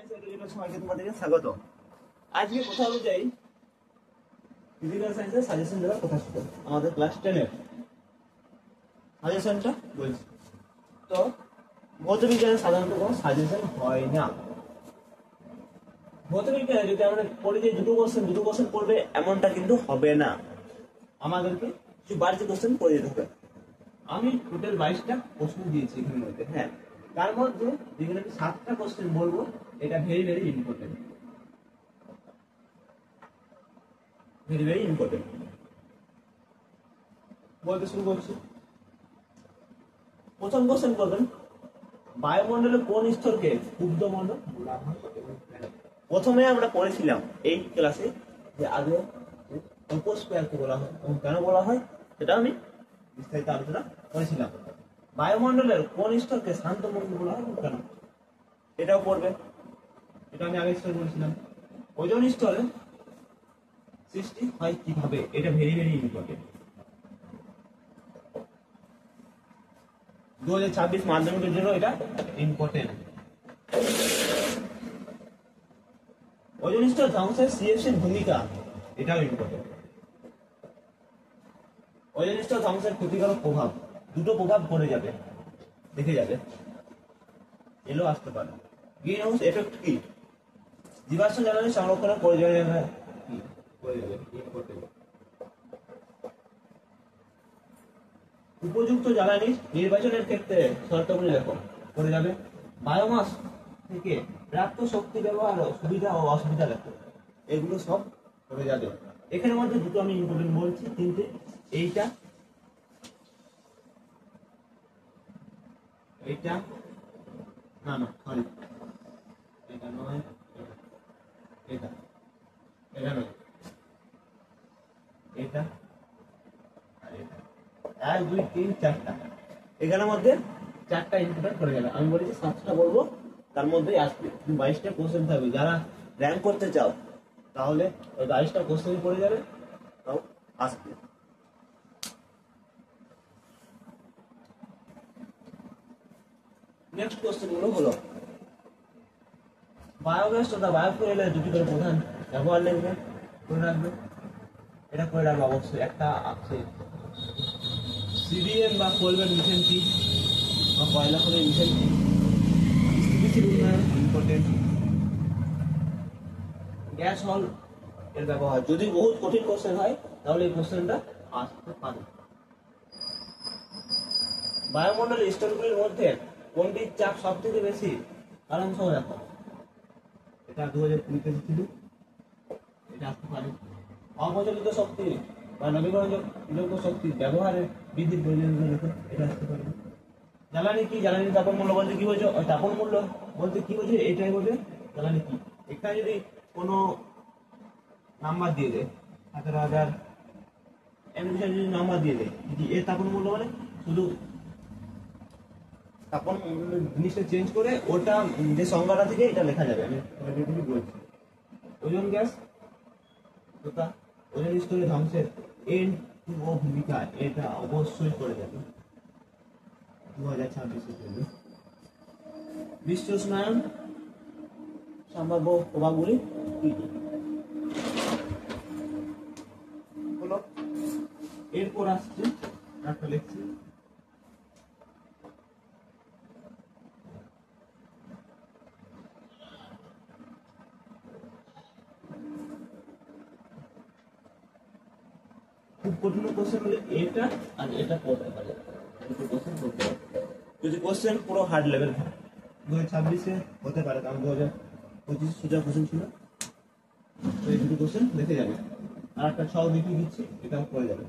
সবাইকে তোমাদেরকে স্বাগত। আজকে কথা অনুযায়ী ফিজিক্যাল সায়েন্সের সাজেশন দেওয়ার কথা ছিল, আমাদের ক্লাস 10 এর সাজেশনটা বলছি। তো ভৌত বিজ্ঞানে সাধারণত কোনো সাজেশন হয় না। ভৌত বিজ্ঞানে যদি আমরা পড়ি যে দুটো কোশ্চেন পড়বে এমনটা কিন্তু হবে না, আমাদেরকে কিছু বাড়তি কোশ্চেন পড়ে যেতে হবে। আমি টোটাল 22টা প্রশ্ন দিয়েছি এখানের মধ্যে, হ্যাঁ, তার মধ্যে যেখানে আমি 7টা কোশ্চেন বলবো, এটা very very important, very very important. বলতে শুরু করছি। প্রথম কোশ্চেন করবেন, বায়ুমণ্ডলের কোন স্তরকে ক্ষুব্ধ মণ্ডল বলা হয়? প্রথমে আমরা পড়েছিলাম এই ক্লাসে যে আগে ট্রপোস্ফিয়ারকে বলা হয় এবং কেন বলা হয় সেটা আমি বিস্তারিত আলোচনা করেছিলাম। বায়ুমণ্ডলের কোন স্তরকে শান্ত মণ্ডল বলা হয় কেন, এটাও পড়বে, এটা আমি আগে স্তর বলেছিলাম। ওজোন স্তরে সৃষ্টি হয় কিভাবে, এটা ভেরি ভেরি ইম্পর্টেন্ট। 2026 মাধ্যমিকের জন্য এটা ইম্পর্টেন্ট। ওজোন স্তর ধ্বংসে সিএফসির ভূমিকা, এটাও ইম্পর্টেন্ট। ওজোন স্তর ধ্বংসের ক্ষতিকারক প্রভাব, দুটো প্রভাব পড়ে যাবে, দেখে যাবে, এলো আসতে পারে। গ্রিন হাউস এফেক্ট কি? জীবাশ্ম জ্বালানি সংরক্ষণের প্রয়োজনীয়তা কি? উপযুক্ত জ্বালানি নির্বাচনের ক্ষেত্রে শর্তাবলী লেখো, পড়ে যাবে। বায়োমাস থেকে প্রাপ্ত শক্তি ব্যবহার সুবিধা ও অসুবিধা লেখো, এগুলো সব পড়ে যাবে। এখানের মধ্যে দুটো আমি ইম্পর্টেন্ট বলছি, কিন্তু এইটা না সরি, এটা নয়, এটা নয়, এটা 1 2 3 4টা, এখানের মধ্যে 4টা ইম্পর্টেন্ট করে গেল। আমি বলেছি 7টা বলবো, তার মধ্যে আসবে 22টা কোশ্চেন থাকবে। যারা র্যাঙ্ক করতে চাও তাহলে ওই 22টা কোশ্চেন পড়ে যাবে, তাও আসবে। নেক্সট কোশ্চেন গুলো হলো, বায়োগ্যাস তথা বায়োফুয়েলের দুটি করে প্রধান ব্যবহার লিখবে, করে রাখবে। এটা করে রাখবে অবশ্যই। একটা আছে সিডিএম বা কোলবেট মিশন কি, বা কয়লা খনির মিশন কি, স্থিতিশীল উন্নয়ন ইম্পর্টেন্ট। গ্যাস হল এর ব্যবহার, যদি বহুত কঠিন কোশ্চেন হয় তাহলে এই কোশ্চেনটা আসতে পারে। বায়ুমণ্ডলের স্তরগুলির মধ্যে কোনটির চাপ সব থেকে বেশি? কারণ সহ দেখো, এটা 2020-তে ছিল, এটা আসতে পারে। অপ্রচলিত শক্তি বা নবীকরণযোগ্য শক্তির ব্যবহারে বৃদ্ধির প্রয়োজনীয়তা লেখো, এটা আসতে পারে। জ্বালানি কি? জ্বালানির তাপন মূল্য বলতে কি বোঝো? তাপন মূল্য বলতে কি বোঝো এটাই বোঝে জ্বালানি কি। এখানে যদি কোনো নাম্বার দিয়ে দেয় 17,000 এমন যদি নাম্বার দিয়ে দেয়, যদি এর তাপন মূল্য মানে শুধু তাপন জিনিসটা চেঞ্জ করে ওটা যে সংজ্ঞাটা থেকে এটা লেখা যাবে। আমি বলছি ওজোন গ্যাস তথা ওজোন স্তরের ধ্বংসের N2O ভূমিকা, এটা অবশ্যই করে যাবে 2026-এর জন্য। বিশ্ব উষ্ণায়ন সম্ভাব্য প্রভাবগুলি কি কি হলো, এরপর আসছে একটা লিখছি খুব কঠিন কোশ্চেন হলে এটা আর এটা পড়তে পারে, দুটো কোশ্চেন পড়তে পারে। যদি কোশ্চেন পুরো হার্ড লেভেল হয় 2026-এ হতে পারে, কারণ 2025 সোজা কোশ্চেন ছিল, তো এই দুটো কোশ্চেন দেখে যাবে। আর একটা 6 দেখিয়ে দিচ্ছি, এটাও পড়ে যাবে।